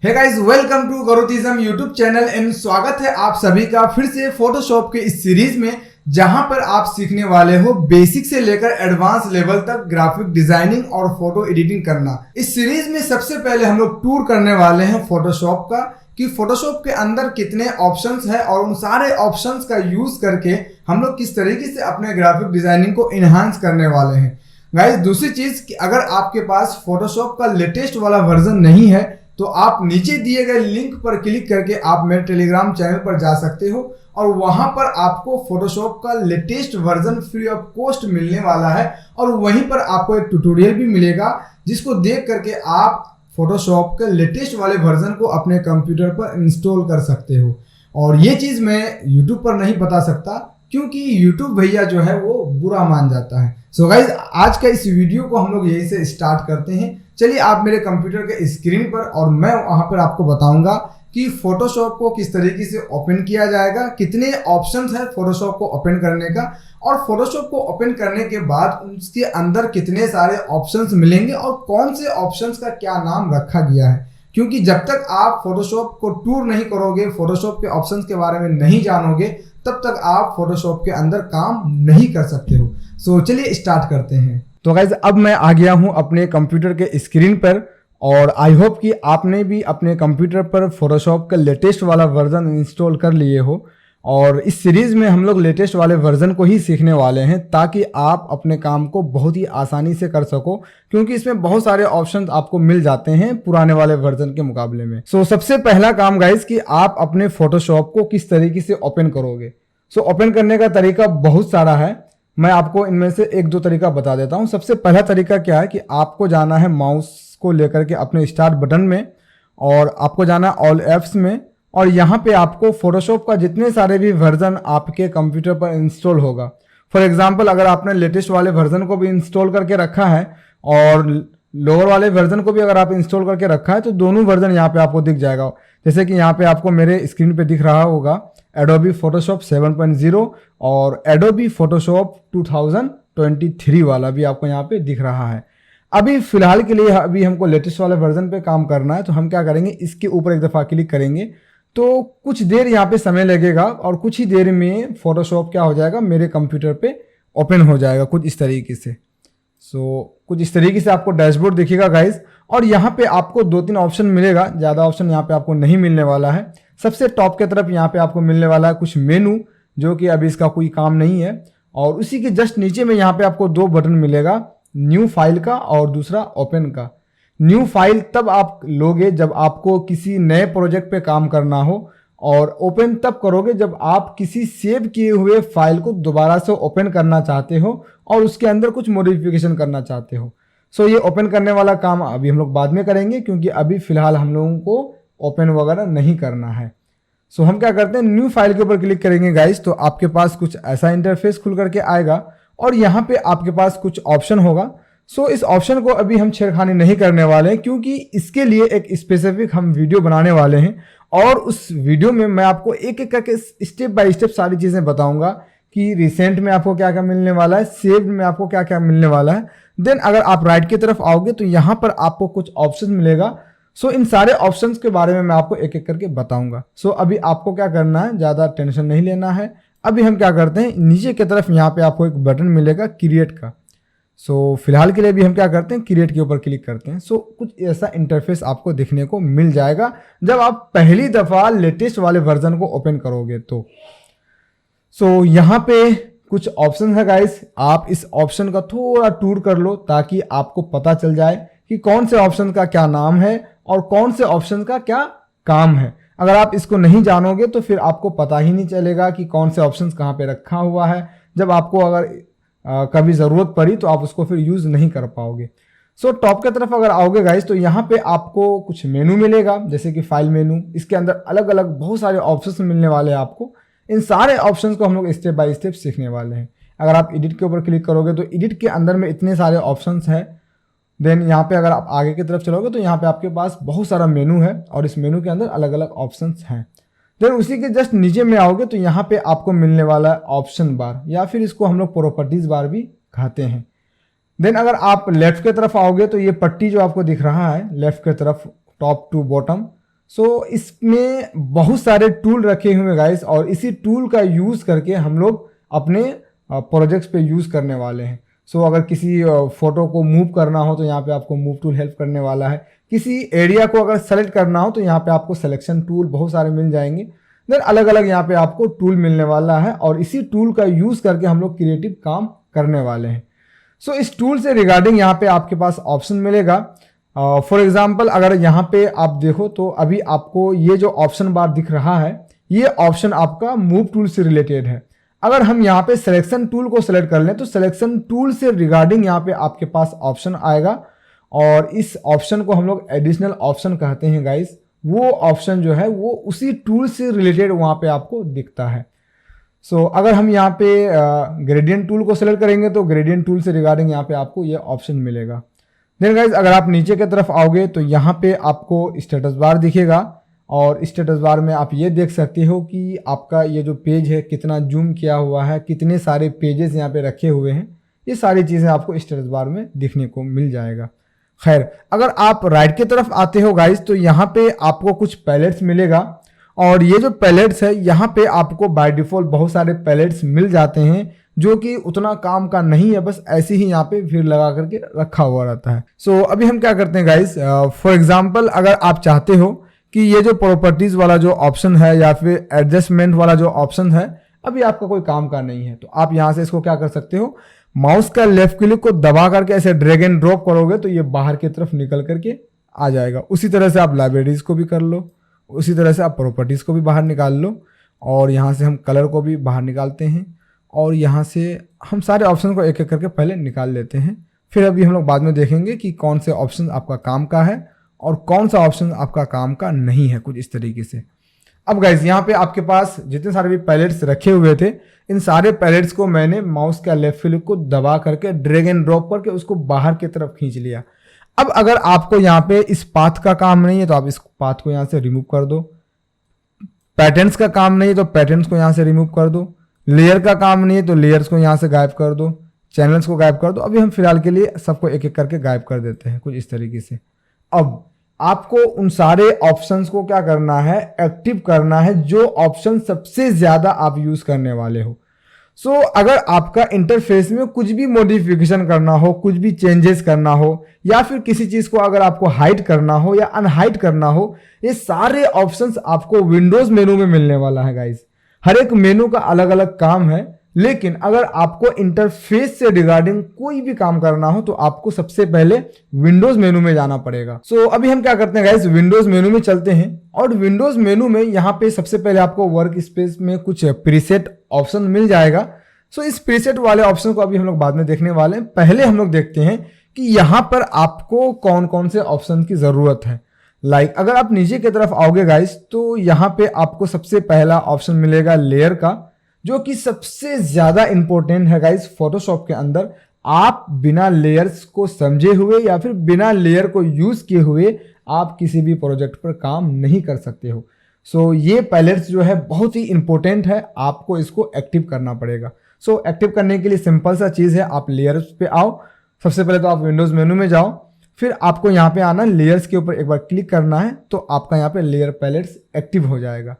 Hey guys, welcome to गौरतिज्म YouTube channel and स्वागत है आप सभी का फिर से फोटोशॉप के इस सीरीज में, जहां पर आप सीखने वाले हो बेसिक से लेकर एडवांस लेवल तक ग्राफिक डिजाइनिंग और फोटो एडिटिंग करना। इस सीरीज में सबसे पहले हम लोग टूर करने वाले हैं फोटोशॉप का कि फोटोशॉप के अंदर कितने ऑप्शंस हैं और उन सारे ऑप्शंस का यूज करके हम लोग किस तरीके से अपने ग्राफिक डिजाइनिंग को इनहांस करने वाले हैं। गाइस, दूसरी चीज कि अगर आपके पास फोटोशॉप का लेटेस्ट वाला वर्जन नहीं है तो आप नीचे दिए गए लिंक पर क्लिक करके आप मेरे टेलीग्राम चैनल पर जा सकते हो और वहां पर आपको फोटोशॉप का latest version free of cost मिलने वाला है और वहीं पर आपको एक ट्यूटोरियल भी मिलेगा जिसको देख करके आप फोटोशॉप के लेटेस्ट वाले वर्जन को अपने कंप्यूटर पर इंस्टॉल कर सकते हो। और ये चीज़ मैं यूट्यूब पर नहीं बता सकता क्योंकि यूट्यूब भैया जो है वो बुरा मान जाता है। सो गाइज, आज का इस वीडियो को हम लोग यहीं से स्टार्ट करते हैं। चलिए आप मेरे कंप्यूटर के स्क्रीन पर और मैं वहां पर आपको बताऊंगा कि फोटोशॉप को किस तरीके से ओपन किया जाएगा, कितने ऑप्शंस हैं फोटोशॉप को ओपन करने का और फोटोशॉप को ओपन करने के बाद उसके अंदर कितने सारे ऑप्शंस मिलेंगे और कौन से ऑप्शंस का क्या नाम रखा गया है। क्योंकि जब तक आप फोटोशॉप को टूर नहीं करोगे, फोटोशॉप के ऑप्शंस के बारे में नहीं जानोगे, तब तक आप फोटोशॉप के अंदर काम नहीं कर सकते हो। सो चलिए स्टार्ट करते हैं। तो गाइज, अब मैं आ गया हूं अपने कंप्यूटर के स्क्रीन पर और आई होप कि आपने भी अपने कंप्यूटर पर फोटोशॉप का लेटेस्ट वाला वर्जन इंस्टॉल कर लिए हो। और इस सीरीज में हम लोग लेटेस्ट वाले वर्जन को ही सीखने वाले हैं ताकि आप अपने काम को बहुत ही आसानी से कर सको, क्योंकि इसमें बहुत सारे ऑप्शंस आपको मिल जाते हैं पुराने वाले वर्जन के मुकाबले में। सबसे पहला काम गाइज कि आप अपने फोटोशॉप को किस तरीके से ओपन करोगे। ओपन करने का तरीका बहुत सारा है, मैं आपको इनमें से एक दो तरीका बता देता हूं। सबसे पहला तरीका क्या है कि आपको जाना है माउस को लेकर के अपने स्टार्ट बटन में और आपको जाना है ऑल एप्स में और यहाँ पे आपको फोटोशॉप का जितने सारे भी वर्जन आपके कंप्यूटर पर इंस्टॉल होगा, फॉर एग्जांपल अगर आपने लेटेस्ट वाले वर्जन को भी इंस्टॉल करके रखा है और लोअर वाले वर्जन को भी अगर आप इंस्टॉल करके रखा है तो दोनों वर्जन यहाँ पे आपको दिख जाएगा। जैसे कि यहाँ पे आपको मेरे स्क्रीन पे दिख रहा होगा एडोबी फोटोशॉप 7.0 और एडोबी फोटोशॉप 2023 वाला भी आपको यहाँ पे दिख रहा है। अभी फिलहाल के लिए अभी हमको लेटेस्ट वाले वर्जन पे काम करना है तो हम क्या करेंगे, इसके ऊपर एक दफ़ा क्लिक करेंगे तो कुछ देर यहाँ पे समय लगेगा और कुछ ही देर में फोटोशॉप क्या हो जाएगा, मेरे कंप्यूटर पे ओपन हो जाएगा कुछ इस तरीके से। कुछ इस तरीके से आपको डैशबोर्ड दिखेगा गाइज और यहाँ पे आपको 2-3 ऑप्शन मिलेगा, ज़्यादा ऑप्शन यहाँ पे आपको नहीं मिलने वाला है। सबसे टॉप के तरफ यहाँ पे आपको मिलने वाला है कुछ मेनू, जो कि अभी इसका कोई काम नहीं है और उसी के जस्ट नीचे में यहाँ पे आपको 2 बटन मिलेगा, न्यू फाइल का और दूसरा ओपन का। न्यू फाइल तब आप लोगे जब आपको किसी नए प्रोजेक्ट पे काम करना हो और ओपन तब करोगे जब आप किसी सेव किए हुए फाइल को दोबारा से ओपन करना चाहते हो और उसके अंदर कुछ मॉडिफिकेशन करना चाहते हो। ये ओपन करने वाला काम अभी हम लोग बाद में करेंगे क्योंकि अभी फिलहाल हम लोगों को ओपन वगैरह नहीं करना है। हम क्या करते हैं, न्यू फाइल के ऊपर क्लिक करेंगे गाइस तो आपके पास कुछ ऐसा इंटरफेस खुल करके आएगा और यहाँ पे आपके पास कुछ ऑप्शन होगा। इस ऑप्शन को अभी हम छेड़खानी नहीं करने वाले हैं क्योंकि इसके लिए एक स्पेसिफिक हम वीडियो बनाने वाले हैं और उस वीडियो में मैं आपको एक एक करके स्टेप बाय स्टेप सारी चीज़ें बताऊंगा कि रिसेंट में आपको क्या क्या मिलने वाला है, सेव्ड में आपको क्या क्या मिलने वाला है। देन अगर आप राइट की तरफ आओगे तो यहाँ पर आपको कुछ ऑप्शन मिलेगा। इन सारे ऑप्शंस के बारे में मैं आपको एक एक करके बताऊंगा। अभी आपको क्या करना है, ज़्यादा टेंशन नहीं लेना है। अभी हम क्या करते हैं, नीचे की तरफ यहाँ पे आपको एक बटन मिलेगा क्रिएट का। फिलहाल के लिए भी हम क्या करते हैं, क्रिएट के ऊपर क्लिक करते हैं। कुछ ऐसा इंटरफेस आपको देखने को मिल जाएगा जब आप पहली दफ़ा लेटेस्ट वाले वर्जन को ओपन करोगे तो। यहाँ पे कुछ ऑप्शन है गाइस, आप इस ऑप्शन का थोड़ा टूर कर लो ताकि आपको पता चल जाए कि कौन से ऑप्शन का क्या नाम है और कौन से ऑप्शन का क्या काम है। अगर आप इसको नहीं जानोगे तो फिर आपको पता ही नहीं चलेगा कि कौन से ऑप्शन कहाँ पे रखा हुआ है। जब आपको अगर कभी ज़रूरत पड़ी तो आप उसको फिर यूज़ नहीं कर पाओगे। टॉप की तरफ अगर आओगे गाइस तो यहाँ पे आपको कुछ मेनू मिलेगा, जैसे कि फाइल मेनू। इसके अंदर अलग अलग बहुत सारे ऑप्शंस मिलने वाले हैं आपको। इन सारे ऑप्शंस को हम लोग स्टेप बाय स्टेप सीखने वाले हैं। अगर आप एडिट के ऊपर क्लिक करोगे तो एडिट के अंदर में इतने सारे ऑप्शंस हैं। देन यहाँ पे अगर आप आगे की तरफ चलोगे तो यहाँ पे आपके पास बहुत सारा मेनू है और इस मेनू के अंदर अलग अलग ऑप्शंस हैं। देन उसी के जस्ट नीचे में आओगे तो यहाँ पे आपको मिलने वाला है ऑप्शन बार, या फिर इसको हम लोग प्रॉपर्टीज बार भी कहते हैं। देन अगर आप लेफ्ट की तरफ आओगे तो ये पट्टी जो आपको दिख रहा है लेफ्ट की तरफ टॉप टू बॉटम, सो इसमें बहुत सारे टूल रखे हुए गाइस, और इसी टूल का यूज़ करके हम लोग अपने प्रोजेक्ट्स पे यूज़ करने वाले हैं। सो अगर किसी फोटो को मूव करना हो तो यहाँ पे आपको मूव टूल हेल्प करने वाला है। किसी एरिया को अगर सेलेक्ट करना हो तो यहाँ पे आपको सिलेक्शन टूल बहुत सारे मिल जाएंगे। देन अलग अलग यहाँ पे आपको टूल मिलने वाला है, और इसी टूल का यूज़ करके हम लोग क्रिएटिव काम करने वाले हैं। सो इस टूल से रिगार्डिंग यहाँ पे आपके पास ऑप्शन मिलेगा। फॉर एग्जाम्पल अगर यहाँ पे आप देखो तो अभी आपको ये जो ऑप्शन बार दिख रहा है, ये ऑप्शन आपका मूव टूल से रिलेटेड है। अगर हम यहाँ पे सिलेक्शन टूल को सिलेक्ट कर लें तो सिलेक्शन टूल से रिगार्डिंग यहाँ पे आपके पास ऑप्शन आएगा, और इस ऑप्शन को हम लोग एडिशनल ऑप्शन कहते हैं गाइस। वो ऑप्शन जो है वो उसी टूल से रिलेटेड वहाँ पे आपको दिखता है। सो अगर हम यहाँ पे ग्रेडियंट टूल को सिलेक्ट करेंगे तो ग्रेडियंट टूल से रिगार्डिंग यहाँ पे आपको ये ऑप्शन मिलेगा। देन गाइज अगर आप नीचे की तरफ आओगे तो यहाँ पे आपको स्टेटस बार दिखेगा, और स्टेटस बार में आप ये देख सकते हो कि आपका ये जो पेज है कितना जूम किया हुआ है, कितने सारे पेजेस यहाँ पे रखे हुए हैं, ये सारी चीज़ें आपको स्टेटस बार में दिखने को मिल जाएगा। खैर अगर आप राइट की तरफ आते हो गाइज तो यहाँ पे आपको कुछ पैलेट्स मिलेगा, और ये जो पैलेट्स है यहाँ पे आपको बाय डिफॉल्ट बहुत सारे पैलेट्स मिल जाते हैं जो कि उतना काम का नहीं है, बस ऐसे ही यहाँ पे भीड़ लगा करके रखा हुआ रहता है। सो अभी हम क्या करते हैं गाइज, फॉर एग्जाम्पल अगर आप चाहते हो कि ये जो प्रॉपर्टीज वाला जो ऑप्शन है या फिर एडजस्टमेंट वाला जो ऑप्शन है अभी आपका कोई काम का नहीं है, तो आप यहाँ से इसको क्या कर सकते हो, माउस का लेफ्ट क्लिक को दबा करके ऐसे ड्रैग एंड ड्रॉप करोगे तो ये बाहर की तरफ निकल करके आ जाएगा। उसी तरह से आप लाइब्रेरीज को भी कर लो, उसी तरह से आप प्रॉपर्टीज को भी बाहर निकाल लो, और यहाँ से हम कलर को भी बाहर निकालते हैं, और यहाँ से हम सारे ऑप्शन को एक एक करके पहले निकाल लेते हैं। फिर अभी हम लोग बाद में देखेंगे कि कौन से ऑप्शन आपका काम का है और कौन सा ऑप्शन आपका काम का नहीं है, कुछ इस तरीके से। अब गाइज यहाँ पे आपके पास जितने सारे भी पैलेट्स रखे हुए थे, इन सारे पैलेट्स को मैंने माउस का लेफ्ट क्लिक को दबा करके ड्रैग एंड ड्रॉप करके उसको बाहर की तरफ खींच लिया। अब अगर आपको यहाँ पे इस पाथ का काम नहीं है तो आप इस पाथ को यहाँ से रिमूव कर दो, पैटर्न्स का काम नहीं है तो पैटर्न्स को यहाँ से रिमूव कर दो, लेयर का काम नहीं है तो लेयर्स को यहाँ से गायब कर दो, चैनल्स को गायब कर दो। अभी हम फिलहाल के लिए सबको एक एक करके गायब कर देते हैं, कुछ इस तरीके से। अब आपको उन सारे ऑप्शंस को क्या करना है, एक्टिव करना है, जो ऑप्शन सबसे ज्यादा आप यूज करने वाले हो। सो अगर आपका इंटरफेस में कुछ भी मॉडिफिकेशन करना हो, कुछ भी चेंजेस करना हो, या फिर किसी चीज को अगर आपको हाइड करना हो या अनहाइड करना हो, ये सारे ऑप्शंस आपको विंडोज मेनू में मिलने वाला है गाइज। हर एक मेनू का अलग अलग काम है, लेकिन अगर आपको इंटरफेस से रिगार्डिंग कोई भी काम करना हो तो आपको सबसे पहले विंडोज मेनू में जाना पड़ेगा। सो अभी हम क्या करते हैं गाइस, विंडोज मेनू में चलते हैं, और विंडोज मेनू में यहाँ पे सबसे पहले आपको वर्क स्पेस में कुछ प्रीसेट ऑप्शन मिल जाएगा। सो इस प्रीसेट वाले ऑप्शन को अभी हम लोग बाद में देखने वाले हैं। पहले हम लोग देखते हैं कि यहाँ पर आपको कौन कौन से ऑप्शन की जरूरत है। लाइक अगर आप नीचे की तरफ आओगे गाइस तो यहाँ पे आपको सबसे पहला ऑप्शन मिलेगा लेयर का, जो कि सबसे ज्यादा इंपॉर्टेंट है गाइस फोटोशॉप के अंदर। आप बिना लेयर्स को समझे हुए या फिर बिना लेयर को यूज किए हुए आप किसी भी प्रोजेक्ट पर काम नहीं कर सकते हो। सो ये पैलेट्स जो है बहुत ही इंपॉर्टेंट है, आपको इसको एक्टिव करना पड़ेगा। सो एक्टिव करने के लिए सिंपल सा चीज है, आप लेयर्स पे आओ। सबसे पहले तो आप विंडोज मेनू में जाओ, फिर आपको यहाँ पे आना, लेयर्स के ऊपर एक बार क्लिक करना है तो आपका यहाँ पे लेयर पैलेट्स एक्टिव हो जाएगा।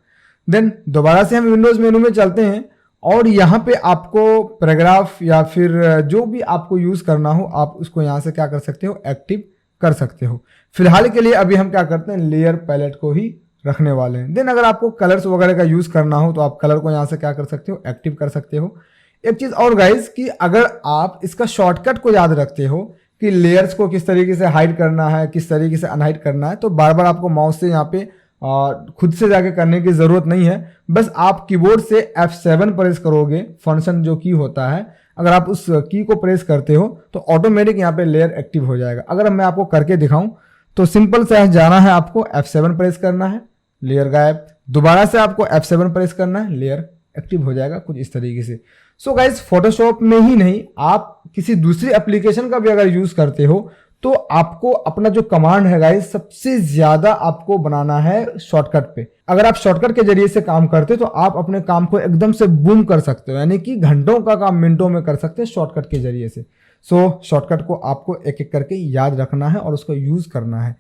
देन दोबारा से हम विंडोज मेनू में चलते हैं, और यहाँ पे आपको पैराग्राफ या फिर जो भी आपको यूज करना हो आप उसको यहाँ से क्या कर सकते हो, एक्टिव कर सकते हो। फिलहाल के लिए अभी हम क्या करते हैं, लेयर पैलेट को ही रखने वाले हैं। देन अगर आपको कलर्स वगैरह का यूज करना हो तो आप कलर को यहाँ से क्या कर सकते हो, एक्टिव कर सकते हो। एक चीज और गाइज कि अगर आप इसका शॉर्टकट को याद रखते हो कि लेयर्स को किस तरीके से हाइड करना है, किस तरीके से अनहाइड करना है, तो बार बार आपको माउस से यहाँ पे खुद से जाके करने की जरूरत नहीं है। बस आप कीबोर्ड से F7 प्रेस करोगे, फंक्शन जो की होता है, अगर आप उस की को प्रेस करते हो तो ऑटोमेटिक यहाँ पे लेयर एक्टिव हो जाएगा। अगर मैं आपको करके दिखाऊं तो सिंपल से जाना है, आपको F7 प्रेस करना है, लेयर गायब, दोबारा से आपको F7 प्रेस करना है, लेयर एक्टिव हो जाएगा, कुछ इस तरीके से। सो गाइज फोटोशॉप में ही नहीं, आप किसी दूसरी एप्लीकेशन का भी अगर यूज करते हो तो आपको अपना जो कमांड है गाइज सबसे ज्यादा आपको बनाना है शॉर्टकट पे। अगर आप शॉर्टकट के जरिए से काम करते हो तो आप अपने काम को एकदम से बूम कर सकते हो, यानी कि घंटों का काम मिनटों में कर सकते हैं शॉर्टकट के जरिए से। सो शॉर्टकट को आपको एक एक करके याद रखना है और उसको यूज करना है।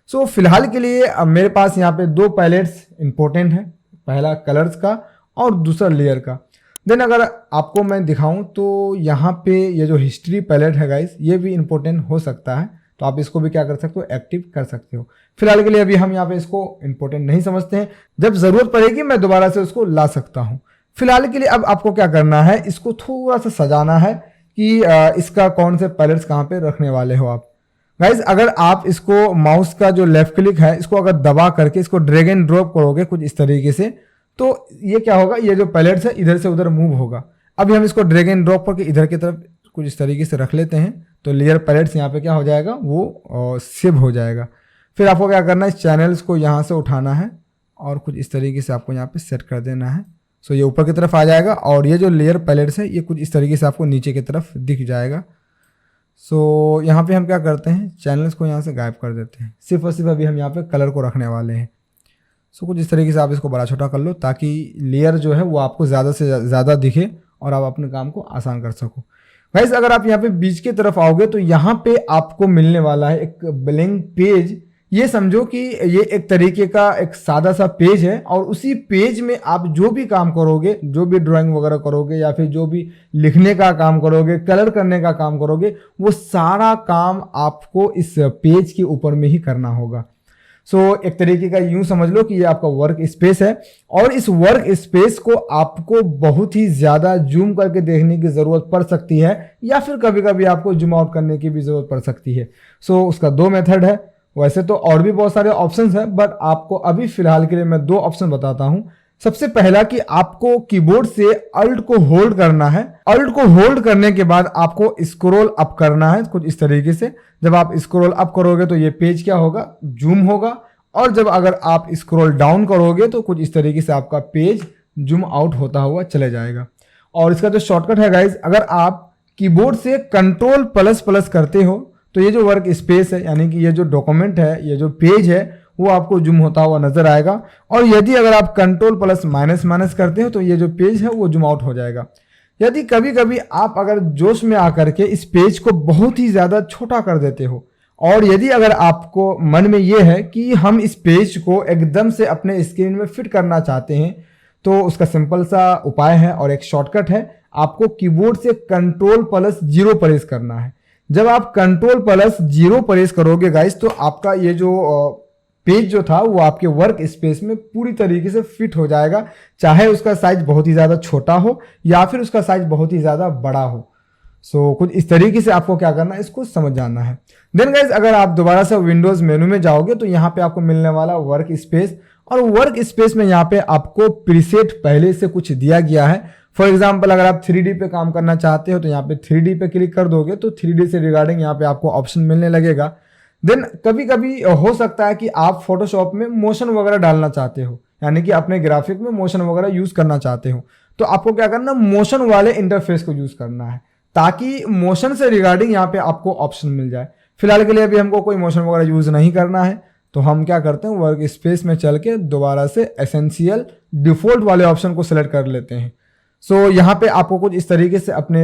सो फिलहाल के लिए अब मेरे पास यहाँ पे दो पैलेट्स इंपॉर्टेंट है, पहला कलर्स का और दूसरा लेयर का। देन अगर आपको मैं दिखाऊं तो यहाँ पे ये जो हिस्ट्री पैलेट है गाइस, ये भी इंपॉर्टेंट हो सकता है, तो आप इसको भी क्या कर सकते हो, एक्टिव कर सकते हो। फिलहाल के लिए अभी हम यहाँ पे इसको इंपॉर्टेंट नहीं समझते हैं, जब जरूरत पड़ेगी मैं दोबारा से उसको ला सकता हूँ। फिलहाल के लिए अब आपको क्या करना है, इसको थोड़ा सा सजाना है कि इसका कौन से पैलेट्स कहाँ पे रखने वाले हो आप। गाइज अगर आप इसको माउस का जो लेफ्ट क्लिक है इसको अगर दबा करके इसको ड्रैग एंड ड्रॉप करोगे कुछ इस तरीके से, तो ये क्या होगा, ये जो पैलेट्स है इधर से उधर मूव होगा। अभी हम इसको ड्रैग एंड ड्रॉप करके इधर की तरफ कुछ इस तरीके से रख लेते हैं, तो लेयर पैलेट्स यहाँ पे क्या हो जाएगा, वो सेव हो जाएगा। फिर आपको क्या करना है, इस चैनल्स को यहाँ से उठाना है और कुछ इस तरीके से आपको यहाँ पे सेट कर देना है। सो ये ऊपर की तरफ आ जाएगा और ये जो लेयर पैलेट्स है ये कुछ इस तरीके से आपको नीचे की तरफ दिख जाएगा। सो यहाँ पे हम क्या करते हैं, चैनल्स को यहाँ से गायब कर देते हैं, सिर्फ और सिर्फ अभी हम यहाँ पे कलर को रखने वाले हैं। सो कुछ इस तरीके से आप इसको बड़ा छोटा कर लो ताकि लेयर जो है वो आपको ज़्यादा से ज़्यादा दिखे और आप अपने काम को आसान कर सको। गाइस अगर आप यहाँ पे बीच की तरफ आओगे तो यहाँ पे आपको मिलने वाला है एक ब्लैंक पेज। ये समझो कि ये एक तरीके का एक सादा सा पेज है और उसी पेज में आप जो भी काम करोगे, जो भी ड्राइंग वगैरह करोगे या फिर जो भी लिखने का काम करोगे, कलर करने का काम करोगे, वो सारा काम आपको इस पेज के ऊपर में ही करना होगा। सो एक तरीके का यूं समझ लो कि ये आपका वर्क स्पेस है और इस वर्क स्पेस को आपको बहुत ही ज़्यादा जूम करके देखने की ज़रूरत पड़ सकती है या फिर कभी कभी आपको जूम आउट करने की भी ज़रूरत पड़ सकती है। सो उसका दो मेथड है, वैसे तो और भी बहुत सारे ऑप्शंस हैं बट आपको अभी फिलहाल के लिए मैं दो ऑप्शन बताता हूं। सबसे पहला कि आपको कीबोर्ड से अल्ट को होल्ड करना है। अल्ट को होल्ड करने के बाद आपको स्क्रॉल अप करना है कुछ इस तरीके से। जब आप स्क्रॉल अप करोगे तो ये पेज क्या होगा, जूम होगा, और जब अगर आप स्क्रॉल डाउन करोगे तो कुछ इस तरीके से आपका पेज जूम आउट होता हुआ चले जाएगा। और इसका जो शॉर्टकट है गाइज, अगर आप कीबोर्ड से कंट्रोल प्लस प्लस करते हो तो ये जो वर्क स्पेस है यानी कि ये जो डॉक्यूमेंट है, ये जो पेज है, वो आपको जूम होता हुआ नजर आएगा। और यदि अगर आप कंट्रोल प्लस माइनस माइनस करते हो तो ये जो पेज है वो जूम आउट हो जाएगा। यदि कभी कभी आप अगर जोश में आकर के इस पेज को बहुत ही ज़्यादा छोटा कर देते हो और यदि अगर आपको मन में ये है कि हम इस पेज को एकदम से अपने स्क्रीन में फिट करना चाहते हैं, तो उसका सिंपल सा उपाय है और एक शॉर्टकट है, आपको कीबोर्ड से कंट्रोल प्लस 0 प्रेस करना है। जब आप कंट्रोल प्लस 0 प्रेस करोगे गाइस तो आपका ये जो पेज जो था वो आपके वर्क स्पेस में पूरी तरीके से फिट हो जाएगा, चाहे उसका साइज बहुत ही ज़्यादा छोटा हो या फिर उसका साइज बहुत ही ज़्यादा बड़ा हो। सो कुछ इस तरीके से आपको क्या करना है, इसको समझ जाना है। देन गाइज अगर आप दोबारा से विंडोज मेनू में जाओगे तो यहाँ पे आपको मिलने वाला वर्क स्पेस, और वर्क स्पेस में यहाँ पे आपको प्रीसेट पहले से कुछ दिया गया है। फॉर एग्जाम्पल अगर आप 3D पे काम करना चाहते हो तो यहाँ पे 3D पे क्लिक कर दोगे तो 3D से रिगार्डिंग यहाँ पे आपको ऑप्शन मिलने लगेगा। देन कभी कभी हो सकता है कि आप फोटोशॉप में मोशन वगैरह डालना चाहते हो, यानी कि अपने ग्राफिक में मोशन वगैरह यूज करना चाहते हो, तो आपको क्या करना, मोशन वाले इंटरफेस को यूज करना है ताकि मोशन से रिगार्डिंग यहाँ पे आपको ऑप्शन मिल जाए। फिलहाल के लिए अभी हमको कोई मोशन वगैरह यूज नहीं करना है, तो हम क्या करते हैं, वर्क स्पेस में चल के दोबारा से एसेंशियल डिफॉल्ट वाले ऑप्शन को सिलेक्ट कर लेते हैं। सो यहाँ पे आपको कुछ इस तरीके से अपने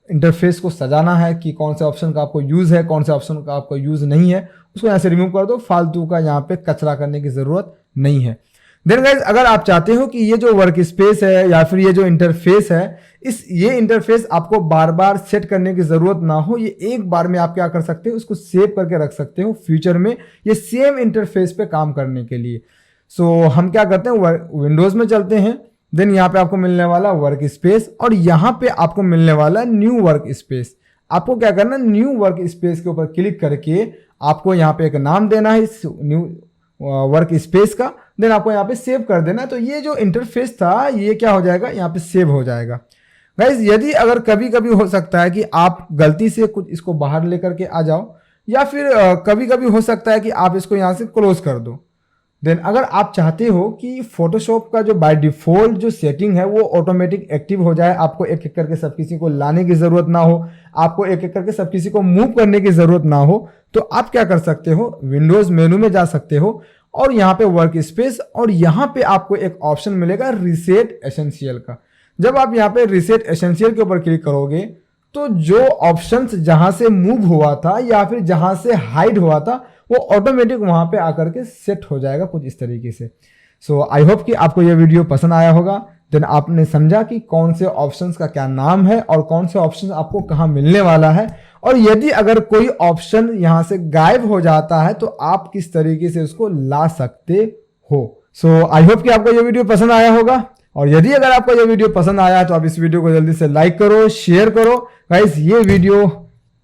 इंटरफेस को सजाना है कि कौन से ऑप्शन का आपको यूज़ है, कौन से ऑप्शन का आपको यूज़ नहीं है, उसको यहाँ से रिमूव कर दो, फालतू का यहाँ पे कचरा करने की ज़रूरत नहीं है। देन गाइज अगर आप चाहते हो कि ये जो वर्क स्पेस है या फिर ये जो इंटरफेस है, ये इंटरफेस आपको बार बार सेट करने की ज़रूरत ना हो, ये एक बार में आप क्या कर सकते हो, उसको सेव करके रख सकते हो फ्यूचर में ये सेम इंटरफेस पे काम करने के लिए। सो हम क्या करते हैं, विंडोज़ में चलते हैं। देन यहाँ पे आपको मिलने वाला वर्क स्पेस और यहाँ पे आपको मिलने वाला न्यू वर्क स्पेस। आपको क्या करना, न्यू वर्क स्पेस के ऊपर क्लिक करके आपको यहाँ पे एक नाम देना है इस न्यू वर्क स्पेस का। देन आपको यहाँ पे सेव कर देना है, तो ये जो इंटरफेस था ये क्या हो जाएगा, यहाँ पे सेव हो जाएगा। गाइज यदि अगर कभी कभी हो सकता है कि आप गलती से कुछ इसको बाहर लेकर के आ जाओ या फिर कभी कभी हो सकता है कि आप इसको यहाँ से क्लोज कर दो। देन अगर आप चाहते हो कि फोटोशॉप का जो बाय डिफॉल्ट जो सेटिंग है वो ऑटोमेटिक एक्टिव हो जाए, आपको एक एक करके सब किसी को लाने की ज़रूरत ना हो, आपको एक एक करके सब किसी को मूव करने की ज़रूरत ना हो, तो आप क्या कर सकते हो, विंडोज़ मेनू में जा सकते हो और यहाँ पे वर्क स्पेस और यहाँ पे आपको एक ऑप्शन मिलेगा रीसेट एसेंशियल का। जब आप यहाँ पे रीसेट एसेंशियल के ऊपर क्लिक करोगे तो जो ऑप्शंस जहां से मूव हुआ था या फिर जहां से हाइड हुआ था वो ऑटोमेटिक वहां पे आकर के सेट हो जाएगा कुछ इस तरीके से। सो आई होप कि आपको ये वीडियो पसंद आया होगा। देन आपने समझा कि कौन से ऑप्शंस का क्या नाम है और कौन से ऑप्शन आपको कहाँ मिलने वाला है, और यदि अगर कोई ऑप्शन यहां से गायब हो जाता है तो आप किस तरीके से उसको ला सकते हो। सो आई होप कि आपको ये वीडियो पसंद आया होगा, और यदि अगर आपको ये वीडियो पसंद आया है तो आप इस वीडियो को जल्दी से लाइक करो, शेयर करो। गाइस ये वीडियो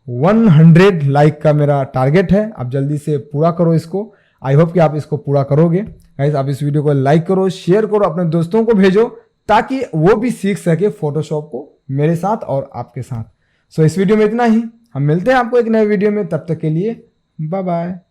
100 लाइक का मेरा टारगेट है, आप जल्दी से पूरा करो इसको। आई होप कि आप इसको पूरा करोगे। गाइस आप इस वीडियो को लाइक करो, शेयर करो, अपने दोस्तों को भेजो ताकि वो भी सीख सके फोटोशॉप को मेरे साथ और आपके साथ। सो इस वीडियो में इतना ही, हम मिलते हैं आपको एक नए वीडियो में, तब तक के लिए बाय बाय।